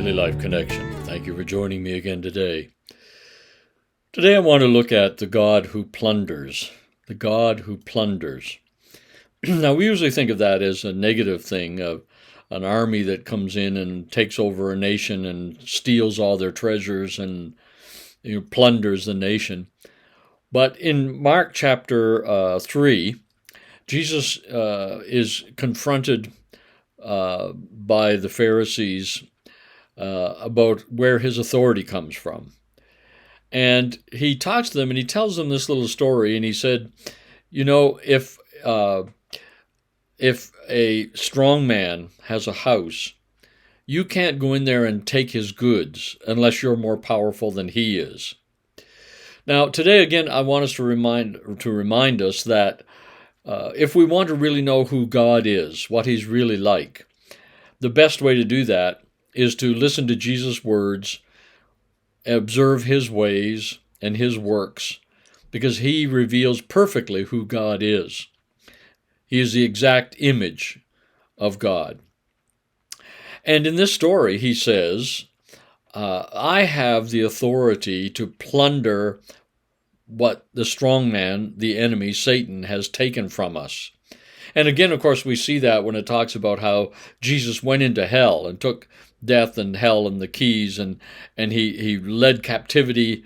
Daily Life Connection. Thank you for joining me again today. Today I want to look at the God who plunders. The God who plunders. Now we usually think of that as a negative thing, of an army that comes in and takes over a nation and steals all their treasures and plunders the nation. But in Mark chapter 3, Jesus is confronted by the Pharisees about where his authority comes from. And he talks to them and he tells them this little story, and he said, if a strong man has a house, you can't go in there and take his goods unless you're more powerful than he is. Now, today, again, I want us to remind us that if we want to really know who God is, what he's really like, the best way to do that is to listen to Jesus' words, observe his ways and his works, because he reveals perfectly who God is. He is the exact image of God. And in this story, he says, I have the authority to plunder what the strong man, the enemy, Satan, has taken from us. And again, of course, we see that when it talks about how Jesus went into hell and took death and hell and the keys, and he led captivity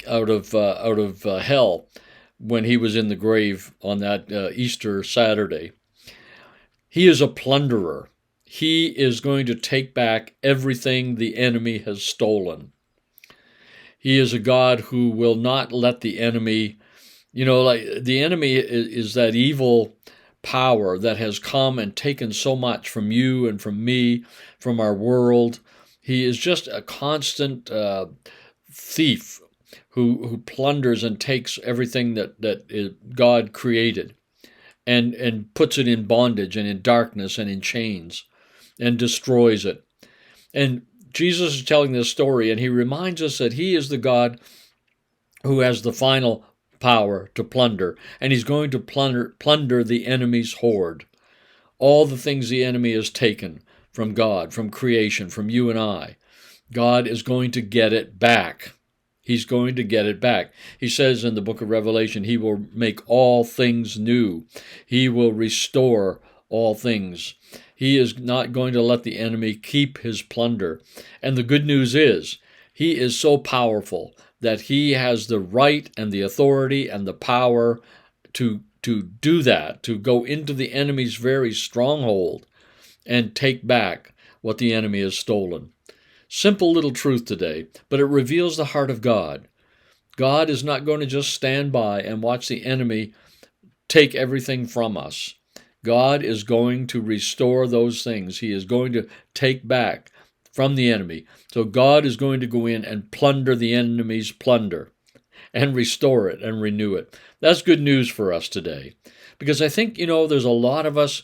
out of hell when he was in the grave on that Easter Saturday. He is a plunderer. He is going to take back everything the enemy has stolen. He is a God who will not let the enemy, the enemy is that evil power that has come and taken so much from you and from me, from our world. He is just a constant thief who plunders and takes everything that God created and puts it in bondage and in darkness and in chains and destroys it. And Jesus is telling this story, and he reminds us that he is the God who has the final power to plunder, and he's going to plunder the enemy's hoard. All the things the enemy has taken from God, from creation, from you and I, God is going to get it back. He's going to get it back. He says in the book of Revelation, he will make all things new. He will restore all things. He is not going to let the enemy keep his plunder. And the good news is, he is so powerful that he has the right and the authority and the power to do that, to go into the enemy's very stronghold and take back what the enemy has stolen. Simple little truth today, but it reveals the heart of God. God is not going to just stand by and watch the enemy take everything from us. God is going to restore those things. He is going to take back from the enemy. So God is going to go in and plunder the enemy's plunder and restore it and renew it. That's good news for us today. Because I think, there's a lot of us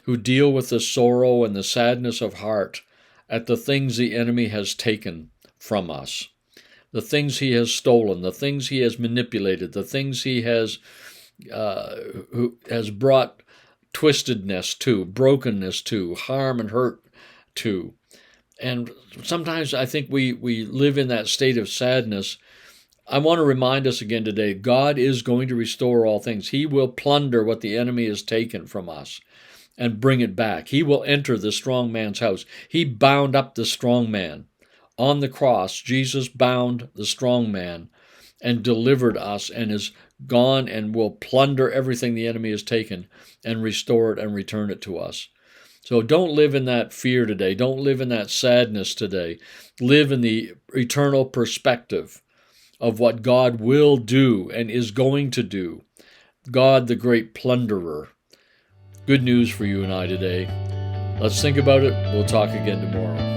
who deal with the sorrow and the sadness of heart at the things the enemy has taken from us, the things he has stolen, the things he has manipulated, the things he has brought twistedness to, brokenness to, harm and hurt to. And sometimes I think we live in that state of sadness. I want to remind us again today, God is going to restore all things. He will plunder what the enemy has taken from us and bring it back. He will enter the strong man's house. He bound up the strong man. On the cross, Jesus bound the strong man and delivered us and is gone and will plunder everything the enemy has taken and restore it and return it to us. So don't live in that fear today. Don't live in that sadness today. Live in the eternal perspective of what God will do and is going to do. God, the great plunderer. Good news for you and I today. Let's think about it. We'll talk again tomorrow.